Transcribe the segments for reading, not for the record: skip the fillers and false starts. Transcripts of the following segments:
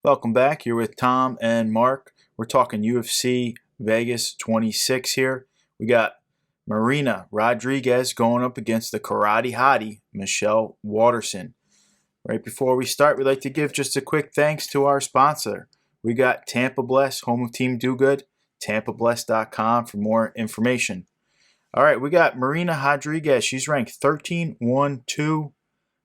Welcome back. You're with Tom and Mark. We're talking UFC Vegas 26 here. We got Marina Rodriguez going up against the karate hottie, Michelle Waterson. Right before we start, we'd like to give just a quick thanks to our sponsor. We got Tampa Bless, home of Team Do Good, tampabless.com for more information. All right, we got Marina Rodriguez. She's ranked 13-1-2.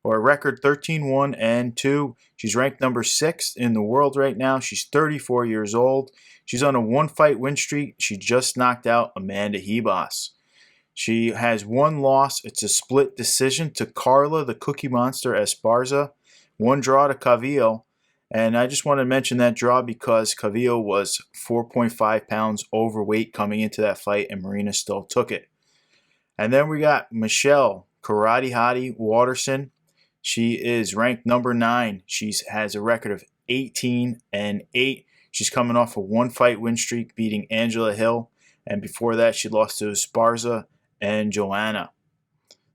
Or a record 13-1-2. She's ranked number 6 in the world right now. She's 34 years old. She's on a one-fight win streak. She just knocked out Amanda Hebos. She has one loss. It's a split decision to Carla, the Cookie Monster Esparza. One draw to Cavillo. And I just want to mention that draw because Cavillo was 4.5 pounds overweight coming into that fight, and Marina still took it. And then we got Michelle Karate Hottie Waterson. She is ranked number 9. She has a record of 18-8. She's coming off a one-fight win streak, beating Angela Hill. And before that, she lost to Esparza and Joanna.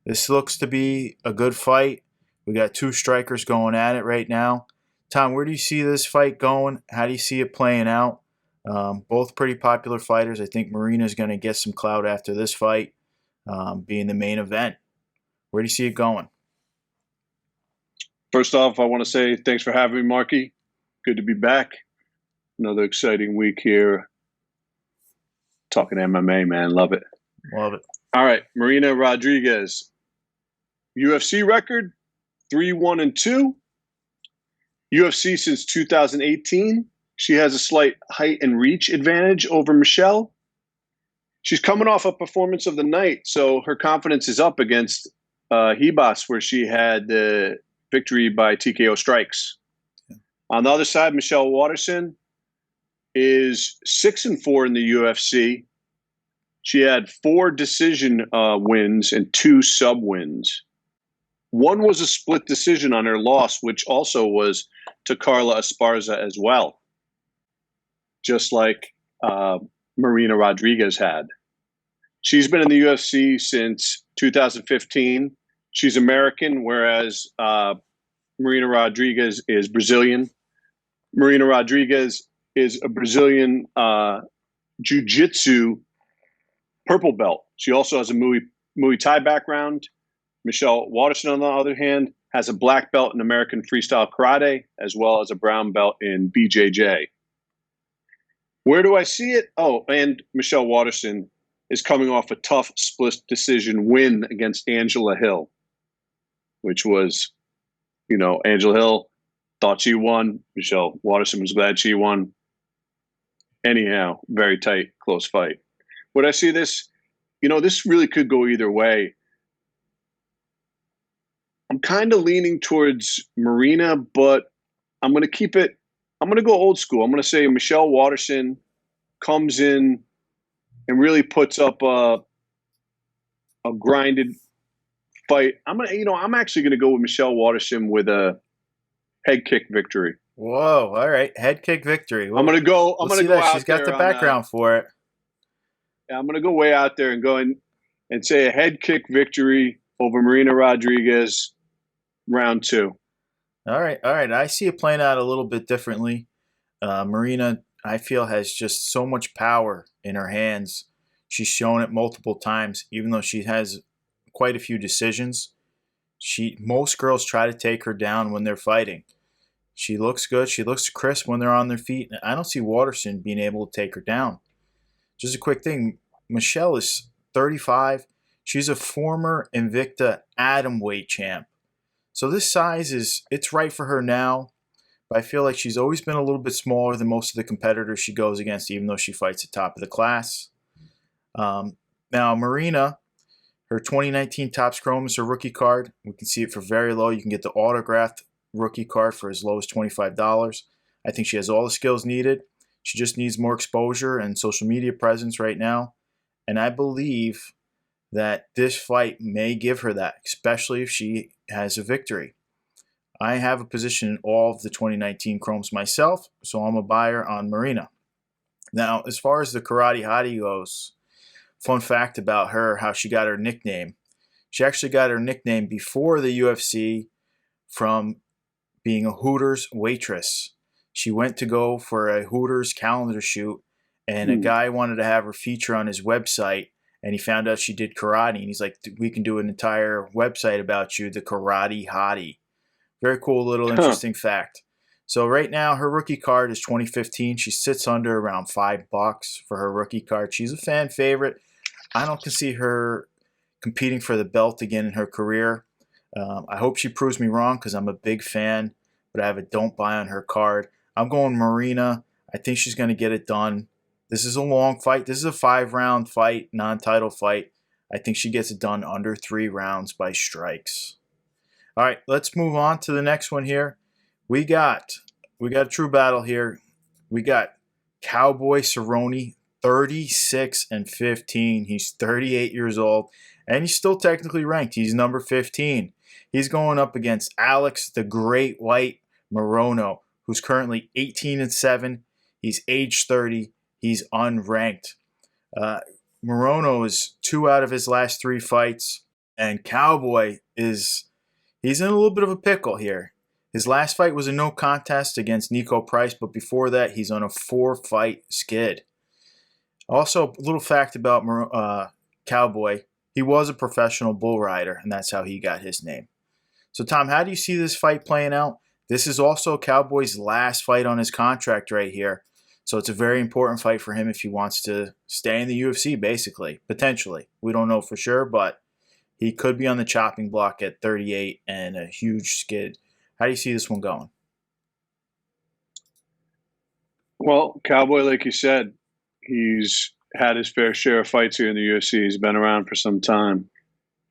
This looks to be a good fight. We got two strikers going at it right now. Tom, where do you see this fight going? How do you see it playing out? Both pretty popular fighters. I think Marina's going to get some clout after this fight, being the main event. Where do you see it going? First off, I want to say thanks for having me, Marky. Good to be back. Another exciting week here. Talking MMA, man. Love it. Love it. All right. Marina Rodriguez. UFC record, 3-1-2. UFC since 2018. She has a slight height and reach advantage over Michelle. She's coming off a performance of the night, so her confidence is up against Hebos, where she had the victory by TKO strikes. On the other side, Michelle Waterson is 6-4 in the UFC. She had 4 decision wins and 2 sub wins. One was a split decision on her loss, which also was to Carla Esparza as well, just like Marina Rodriguez had. She's been in the UFC since 2015. She's American, whereas Marina Rodriguez is Brazilian. Marina Rodriguez is a Brazilian jiu-jitsu purple belt. She also has a Muay Thai background. Michelle Waterson, on the other hand, has a black belt in American freestyle karate, as well as a brown belt in BJJ. Where do I see it? Oh, and Michelle Waterson is coming off a tough split decision win against Angela Hill, which was, Angela Hill thought she won. Michelle Waterson was glad she won. Anyhow, very tight, close fight. Would I see this? This really could go either way. I'm kind of leaning towards Marina, but I'm going to go old school. I'm going to say Michelle Waterson comes in and really puts up a grinded fight. I'm actually going to go with Michelle Waterson with a head kick victory. Whoa! All right, head kick victory. I'm going to go. I'm going to go out. She's got the background for it. Yeah, I'm going to go way out there and go and say a head kick victory over Marina Rodriguez, round 2. All right. I see it playing out a little bit differently. Marina, I feel, has just so much power in her hands. She's shown it multiple times, even though she has quite a few decisions. Most girls try to take her down when they're fighting. She looks good. She looks crisp when they're on their feet. I don't see Waterson being able to take her down. Just a quick thing. Michelle is 35. She's a former Invicta atomweight champ. So this size it's right for her now. But I feel like she's always been a little bit smaller than most of the competitors she goes against, even though she fights at top of the class. Now, Marina, her 2019 Topps Chrome is her rookie card. We can see it for very low. You can get the autographed rookie card for as low as $25. I think she has all the skills needed. She just needs more exposure and social media presence right now. And I believe that this fight may give her that, especially if she has a victory. I have a position in all of the 2019 Chromes myself, so I'm a buyer on Marina. Now, as far as the Karate Hottie goes, fun fact about her, how she got her nickname. She actually got her nickname before the UFC from being a Hooters waitress. She went to go for a Hooters calendar shoot, and a Hmm. guy wanted to have her feature on his website, and he found out she did karate, and he's like, we can do an entire website about you, the karate hottie. Very cool little Huh. interesting fact. So right now her rookie card is 2015. She sits under around $5 for her rookie card. She's a fan favorite. I don't see her competing for the belt again in her career. I hope she proves me wrong because I'm a big fan, but I have a don't buy on her card. I'm going Marina. I think she's going to get it done. This is a long fight. This is a 5-round fight, non-title fight. I think she gets it done under 3 rounds by strikes. All right, let's move on to the next one here. We got a true battle here. We got Cowboy Cerrone, 36-15. He's 38 years old, and he's still technically ranked. He's number 15. He's going up against Alex the Great White Morono, who's currently 18-7. He's age 30. He's unranked. Morono is 2 out of his last 3 fights, and Cowboy he's in a little bit of a pickle here. His last fight was a no contest against Nico Price, but before that, he's on a 4-fight skid. Also, a little fact about Cowboy. He was a professional bull rider, and that's how he got his name. So, Tom, how do you see this fight playing out? This is also Cowboy's last fight on his contract right here. So it's a very important fight for him if he wants to stay in the UFC, basically, potentially. We don't know for sure, but he could be on the chopping block at 38 and a huge skid. How do you see this one going? Well, Cowboy, like you said, he's had his fair share of fights here in the UFC. He's been around for some time.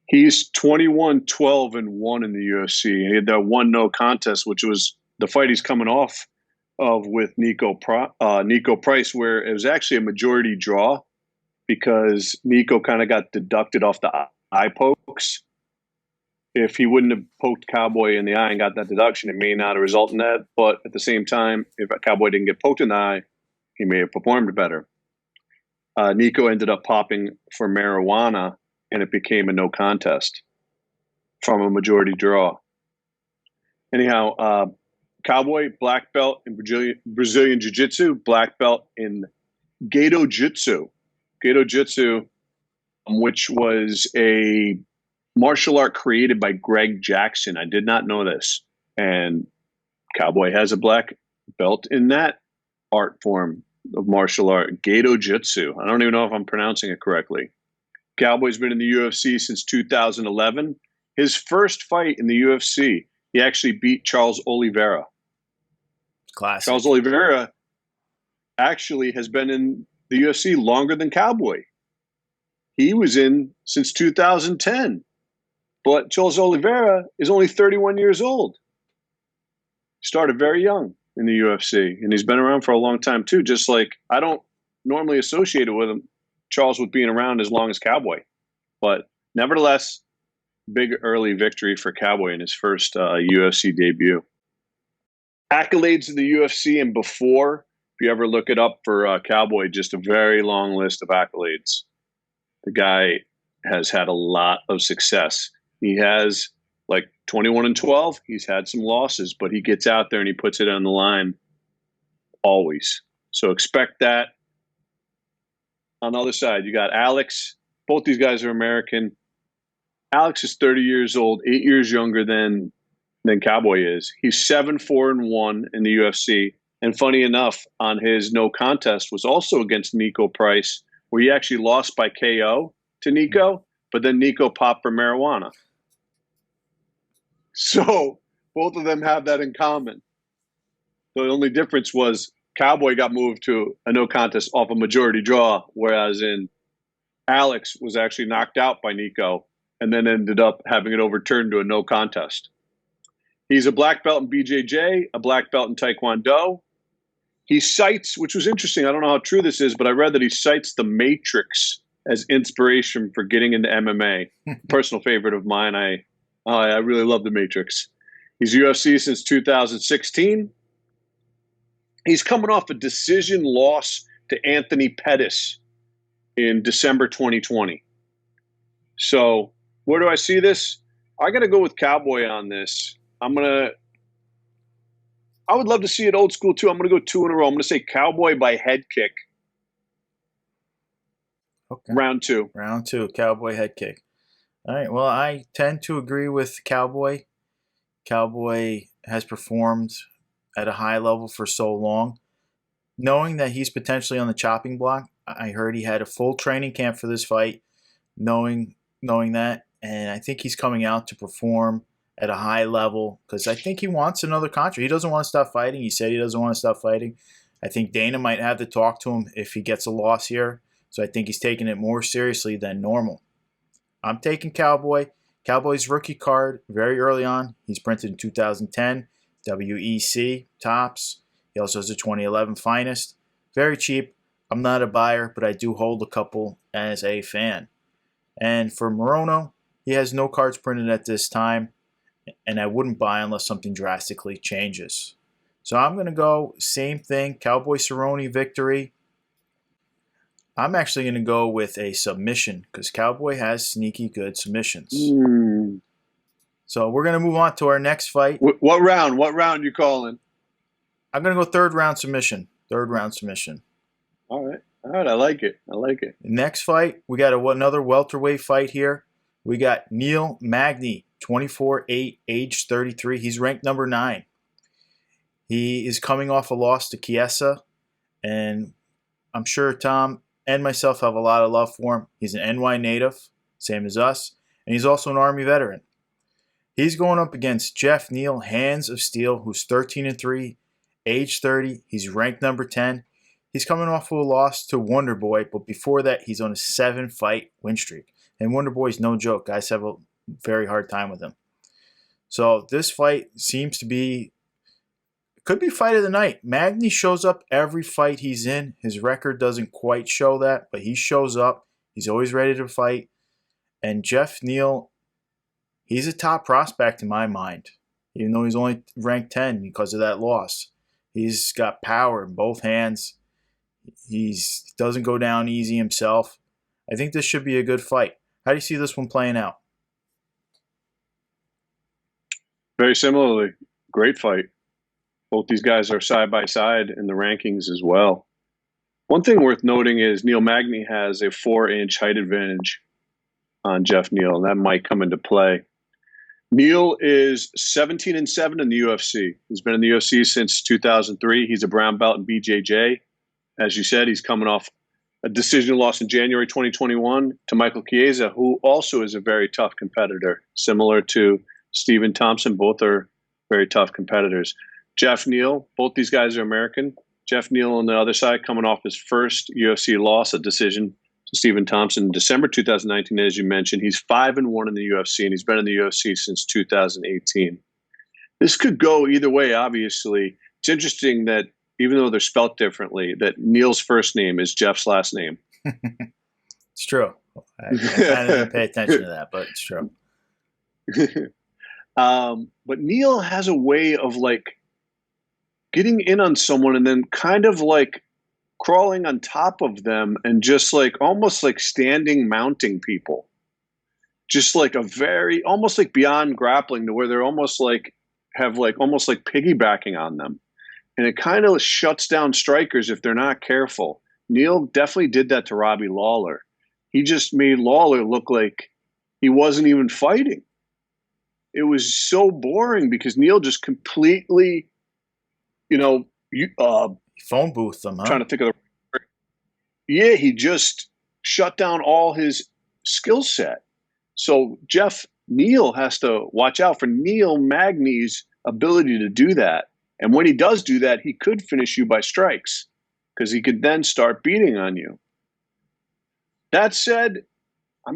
He's 21-12-1 in the UFC. He had that one no contest, which was the fight he's coming off of with Nico Price, where it was actually a majority draw because Nico kind of got deducted off the eye pokes. If he wouldn't have poked Cowboy in the eye and got that deduction, it may not have resulted in that. But at the same time, if Cowboy didn't get poked in the eye, he may have performed better. Nico ended up popping for marijuana, and it became a no contest from a majority draw. Anyhow, Cowboy, black belt in Brazilian Jiu-Jitsu, black belt in Gato Jitsu. Gato Jitsu, which was a martial art created by Greg Jackson. I did not know this. And Cowboy has a black belt in that art form of martial art, Gato Jitsu. I don't even know if I'm pronouncing it correctly. Cowboy's been in the UFC since 2011. His first fight in the UFC, he actually beat Charles Oliveira. Classic. Charles Oliveira actually has been in the UFC longer than Cowboy. He was in since 2010. But Charles Oliveira is only 31 years old. He started very young in the UFC, and he's been around for a long time too. Just like I don't normally associate it with him, Charles with being around as long as Cowboy. But nevertheless, big early victory for Cowboy in his first UFC debut. Accolades in the UFC and before, if you ever look it up for Cowboy, just a very long list of accolades. The guy has had a lot of success. He has like 21-12. He's had some losses, but he gets out there and he puts it on the line always. So expect that. On the other side, you got Alex. Both these guys are American. Alex is 30 years old, 8 years younger than Cowboy is. He's 7-4-1 in the UFC. And funny enough, on his no contest was also against Nico Price, where he actually lost by KO to Nico, but then Nico popped for marijuana. So both of them have that in common. The only difference was Cowboy got moved to a no contest off a majority draw, whereas in Alex was actually knocked out by Nico and then ended up having it overturned to a no contest. He's a black belt in BJJ, a black belt in Taekwondo. He cites, which was interesting, I don't know how true this is, but I read that he cites The Matrix as inspiration for getting into MMA. Personal favorite of mine. I really love The Matrix. He's UFC since 2016. He's coming off a decision loss to Anthony Pettis in December 2020. So where do I see this? I got to go with Cowboy on this. I'm going to I would love to see it old school too. I'm going to go 2 in a row. I'm going to say Cowboy by head kick. Okay. Round 2. Round 2, Cowboy head kick. All right. Well, I tend to agree with Cowboy. Cowboy has performed at a high level for so long. Knowing that he's potentially on the chopping block, I heard he had a full training camp for this fight. Knowing that, and I think he's coming out to perform at a high level because I think he wants another contract. He doesn't want to stop fighting. He said he doesn't want to stop fighting. I think Dana might have to talk to him if he gets a loss here. So I think he's taking it more seriously than normal. I'm taking Cowboy. Cowboy's rookie card very early on. He's printed in 2010. WEC Tops. He also has a 2011 Finest. Very cheap. I'm not a buyer, but I do hold a couple as a fan. And for Morono, he has no cards printed at this time, and I wouldn't buy unless something drastically changes. So I'm going to go same thing, Cowboy Cerrone victory. I'm actually going to go with a submission because Cowboy has sneaky good submissions. So we're going to move on to our next fight. What round? What round you calling? I'm going to go third round submission. All right. I like it. Next fight, we got another welterweight fight here. We got Neil Magny, 24-8, age 33. He's ranked number 9. He is coming off a loss to Chiesa, and I'm sure Tom and myself have a lot of love for him. He's an NY native, same as us, and he's also an Army veteran. He's going up against Jeff Neal, Hands of Steel, who's 13-3, age 30. He's ranked number 10. He's coming off of a loss to Wonder Boy, but before that, he's on a 7-fight win streak. And Wonder Boy's no joke. Guys have a very hard time with him. So this fight seems to be, could be fight of the night. Magny shows up every fight he's in. His record doesn't quite show that, but he shows up. He's always ready to fight. And Jeff Neal, he's a top prospect in my mind, even though he's only ranked 10 because of that loss. He's got power in both hands. He doesn't go down easy himself. I think this should be a good fight. How do you see this one playing out? Very similarly, great fight. Both these guys are side by side in the rankings as well. One thing worth noting is Neil Magny has a 4-inch height advantage on Jeff Neal, and that might come into play. Neal is 17-7 in the UFC. He's been in the UFC since 2003. He's a brown belt in BJJ. As you said, he's coming off a decision loss in January 2021 to Michael Chiesa, who also is a very tough competitor, similar to Stephen Thompson. Both are very tough competitors. Jeff Neal, both these guys are American. Jeff Neal on the other side coming off his first UFC loss, a decision to Stephen Thompson in December 2019, as you mentioned. He's 5-1 in the UFC, and he's been in the UFC since 2018. This could go either way, obviously. It's interesting that even though they're spelt differently, that Neil's first name is Jeff's last name. It's true. I kind of didn't pay attention to that, but it's true. But Neil has a way of getting in on someone and then kind of crawling on top of them and just almost standing mounting people. Just a very, almost beyond grappling to where they're almost almost piggybacking on them. And it kind of shuts down strikers if they're not careful. Neil definitely did that to Robbie Lawler. He just made Lawler look like he wasn't even fighting. It was so boring because Neil just completely, phone booth them, huh? Trying to think of the. Yeah, he just shut down all his skill set. So Jeff Neal has to watch out for Neil Magny's ability to do that. And when he does do that, he could finish you by strikes because he could then start beating on you. That said,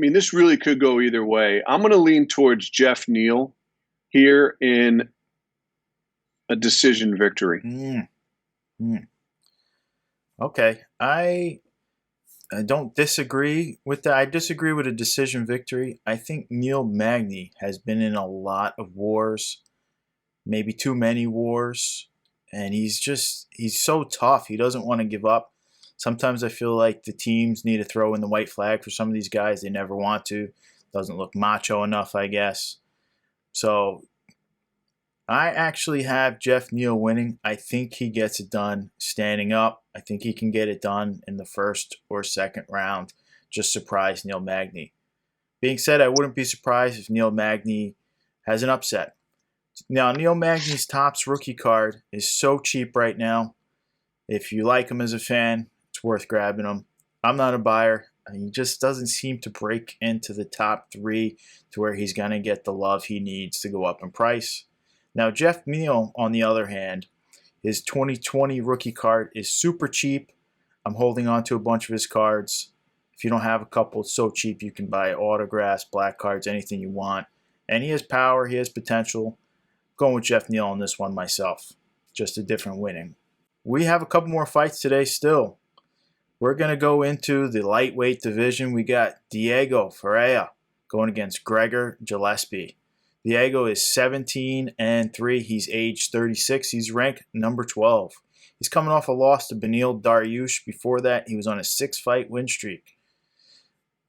this really could go either way. I'm going to lean towards Jeff Neal here in a decision victory. Okay. I don't disagree with that. I disagree with a decision victory. I think Neil Magny has been in a lot of wars. Maybe too many wars, and he's so tough. He doesn't want to give up. Sometimes I feel like the teams need to throw in the white flag for some of these guys. They never want to. Doesn't look macho enough, I guess. So I actually have Jeff Neal winning. I think he gets it done standing up. I think he can get it done in the first or second round. Just surprise Neil Magny. Being said, I wouldn't be surprised if Neil Magny has an upset. Now, Neil Magny's Topps rookie card is so cheap right now. If you like him as a fan, it's worth grabbing him. I'm not a buyer. He just doesn't seem to break into the top 3 to where he's going to get the love he needs to go up in price. Now, Jeff Neal, on the other hand, his 2020 rookie card is super cheap. I'm holding on to a bunch of his cards. If you don't have a couple, it's so cheap you can buy autographs, black cards, anything you want. And he has power, he has potential. Going with Jeff Neal on this one myself. Just a different winning. We have a couple more fights today still. We're going to go into the lightweight division. We got Diego Ferreira going against Gregor Gillespie. Diego is 17-3. He's age 36. He's ranked number 12. He's coming off a loss to Beneil Dariush. Before that, he was on a 6-fight win streak.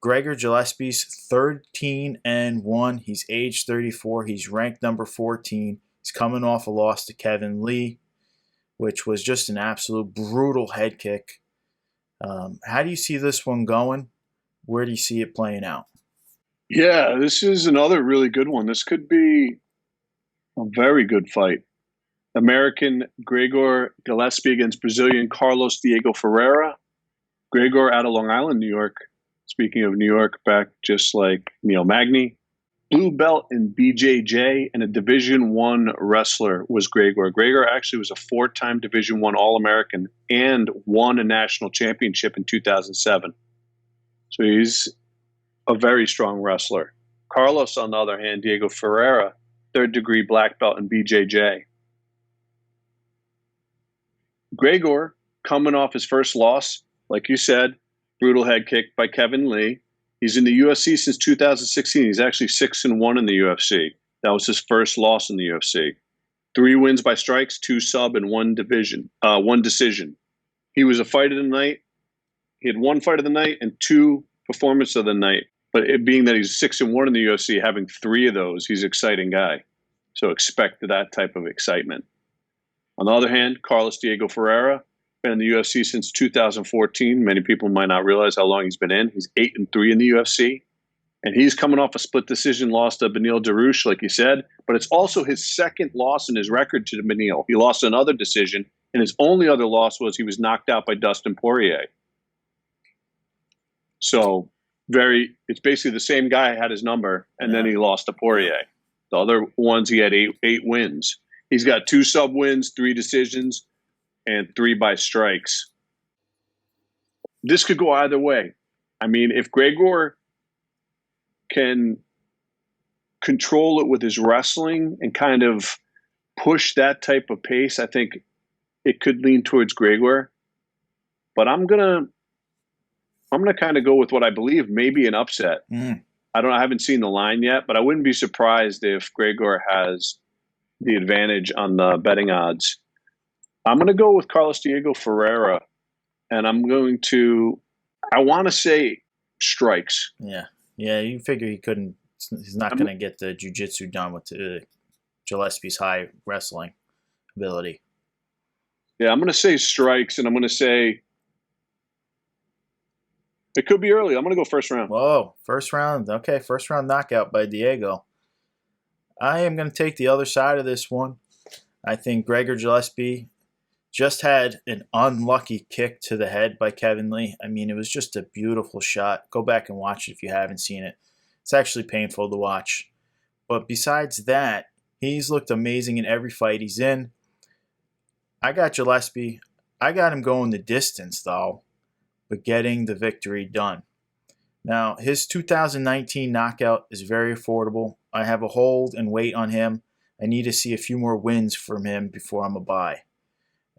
Gregor Gillespie's 13-1. He's age 34. He's ranked number 14. He's coming off a loss to Kevin Lee, which was just an absolute brutal head kick. How do you see this one going? Where do you see it playing out? Yeah, this is another really good one. This could be a very good fight. American Gregor Gillespie against Brazilian Carlos Diego Ferreira. Gregor out of Long Island, New York. Speaking of New York, back just like Neil Magny. Blue belt in BJJ and a Division I wrestler was Gregor. Gregor actually was a 4-time Division I All-American and won a national championship in 2007. So he's a very strong wrestler. Carlos, on the other hand, Diego Ferreira, 3rd-degree black belt in BJJ. Gregor, coming off his first loss, like you said, brutal head kick by Kevin Lee. He's in the UFC since 2016. He's actually 6-1 in the UFC. That was his first loss in the UFC. 3 wins by strikes, 2 sub, and 1 decision. He was a fight of the night. He had 1 fight of the night and 2 performance of the night. But it being that he's 6-1 in the UFC, having 3 of those, he's an exciting guy. So expect that type of excitement. On the other hand, Carlos Diego Ferreira, been in the UFC since 2014. Many people might not realize how long he's been in. He's 8-3 in the UFC. And he's coming off a split decision loss to Beneil Dariush, like you said. But it's also his 2nd loss in his record to Beneil. He lost another decision, and his only other loss was he was knocked out by Dustin Poirier. So it's basically the same guy had his number, and then he lost to Poirier. The other ones, he had 8 wins. He's got 2 sub wins, 3 decisions, and 3 by strikes. This could go either way. I mean, if Gregor can control it with his wrestling and kind of push that type of pace, I think it could lean towards Gregor. But I'm gonna kind of go with what I believe may be an upset. I haven't seen the line yet, but I wouldn't be surprised if Gregor has the advantage on the betting odds. I'm going to go with Carlos Diego Ferreira, and I want to say strikes. Yeah, you figure he's not going to get the jiu-jitsu done with Gillespie's high wrestling ability. Yeah, I'm going to say strikes, and I'm going to say it could be early. I'm going to go first round. Whoa, first round. Okay, first round knockout by Diego. I am going to take the other side of this one. I think Gregor Gillespie just had an unlucky kick to the head by Kevin Lee. I mean, it was just a beautiful shot. Go back and watch it if you haven't seen it. It's actually painful to watch. But besides that, he's looked amazing in every fight he's in. I got Gillespie. I got him going the distance, though, but getting the victory done. Now, his 2019 knockout is very affordable. I have a hold and wait on him. I need to see a few more wins from him before I'm a buy.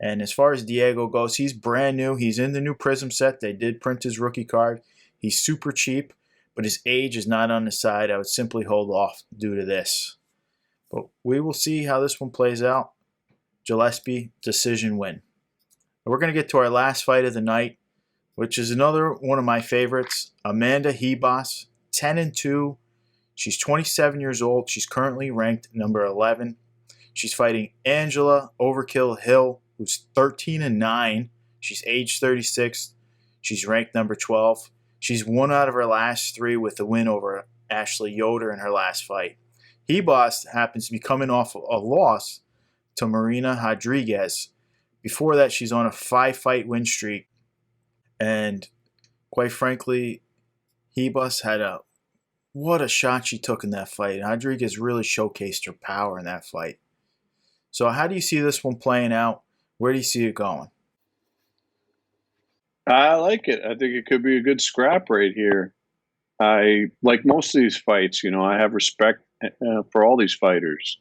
And as far as Diego goes, he's brand new. He's in the new Prism set. They did print his rookie card. He's super cheap, but his age is not on the side. I would simply hold off due to this. But we will see how this one plays out. Gillespie, decision win. We're going to get to our last fight of the night, which is another one of my favorites. Amanda Ribas, 10-2. She's 27 years old. She's currently ranked number 11. She's fighting Angela Overkill Hill, who's 13-9. She's age 36. She's ranked number 12. She's won out of her last 3 with a win over Ashley Yoder in her last fight. Hebos happens to be coming off a loss to Marina Rodriguez. Before that, she's on a 5-fight win streak. And quite frankly, Hebos had what a shot she took in that fight. Rodriguez really showcased her power in that fight. So how do you see this one playing out? Where do you see it going? I like it. I think it could be a good scrap right here. I like most of these fights. I have respect for all these fighters.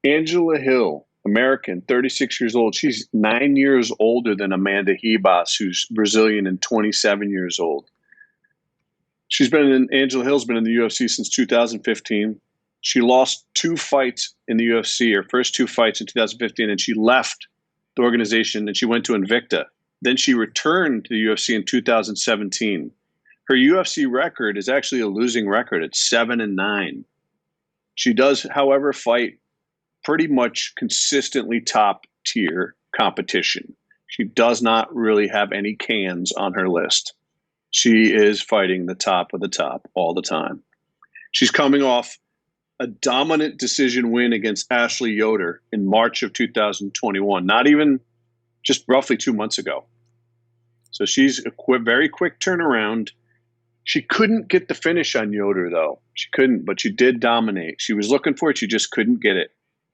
Angela Hill, American, 36 years old. She's 9 years older than Amanda Ribas, who's Brazilian and 27 years old. Angela Hill's been in the UFC since 2015. She lost 2 fights in the UFC, her first 2 fights in 2015, and she left the organization and she went to Invicta. Then she returned to the UFC in 2017. Her UFC record is actually a losing record at 7-9. She does, however, fight pretty much consistently top tier competition. She does not really have any cans on her list. She is fighting the top of the top all the time. She's coming off a dominant decision win against Ashley Yoder in March of 2021, not even just roughly 2 months ago. So she's a very quick turnaround. She couldn't get the finish on Yoder, though. She couldn't, but she did dominate. She was looking for it. She just couldn't get it.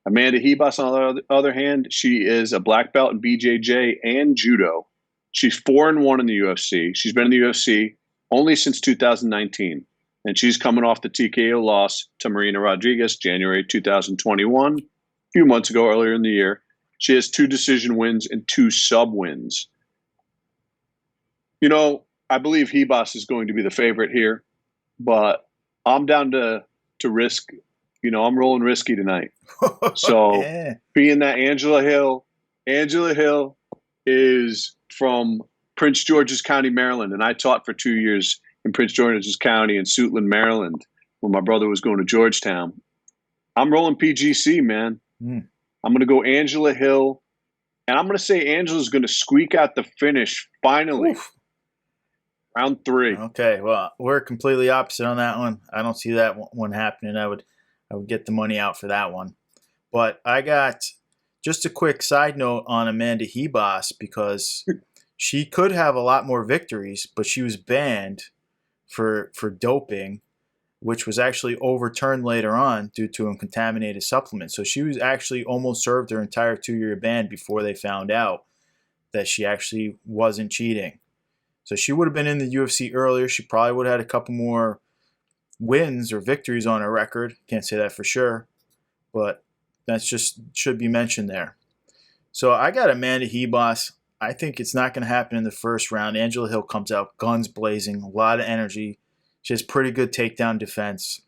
Amanda Ribas, on the other hand, she is a black belt in BJJ and judo. She's 4-1 in the UFC. She's been in the UFC only since 2019. And she's coming off the TKO loss to Marina Rodriguez, January 2021, a few months ago, earlier in the year. She has 2 decision wins and 2 sub wins. I believe Ribas is going to be the favorite here, but I'm down to risk. I'm rolling risky tonight. So Yeah. being that Angela Hill is from Prince George's County, Maryland, and I taught for 2 years in Prince George's County in Suitland, Maryland, when my brother was going to Georgetown. I'm rolling PGC, man. I'm going to go Angela Hill, and I'm going to say Angela's going to squeak out the finish finally. Oof. Round 3. Okay, well, we're completely opposite on that one. I don't see that one happening. I would get the money out for that one. But I got just a quick side note on Amanda Ribas, because she could have a lot more victories, but she was banned for doping, which was actually overturned later on due to a contaminated supplement. So she was actually almost served her entire 2-year ban before they found out that she actually wasn't cheating. So she would have been in the UFC earlier. She probably would have had a couple more wins or victories on her record. Can't say that for sure, but that's just should be mentioned there. So I got Amanda Ribas. I think it's not going to happen in the first round. Angela Hill comes out guns blazing, a lot of energy. She has pretty good takedown defense,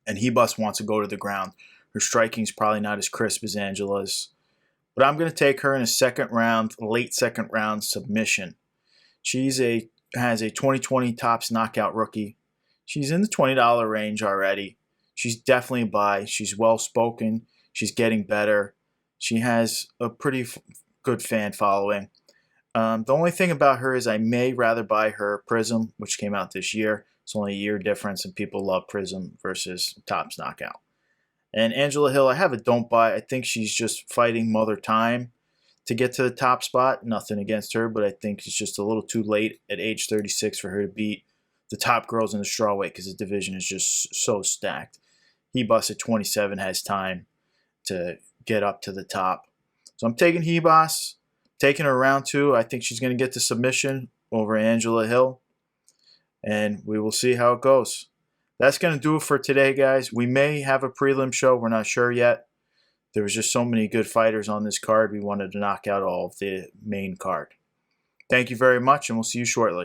and Ribas wants to go to the ground. Her striking is probably not as crisp as Angela's, but I'm going to take her in a second round, late second round submission. Has a 2020 Topps knockout rookie. She's in the $20 range already. She's definitely a buy. She's well-spoken. She's getting better. She has a pretty good fan following. The only thing about her is I may rather buy her Prism, which came out this year. It's only a year difference, and people love Prism versus Topps knockout. And Angela Hill, I have a don't buy. I think she's just fighting Mother Time to get to the top spot. Nothing against her, but I think it's just a little too late at age 36 for her to beat the top girls in the strawweight, because the division is just so stacked. Ribas at 27 has time to get up to the top. So I'm taking Ribas, taking her round 2. I think she's going to get the submission over Angela Hill, and we will see how it goes. That's going to do it for today, guys. We may have a prelim show. We're not sure yet. There was just so many good fighters on this card. We wanted to knock out all of the main card. Thank you very much, and we'll see you shortly.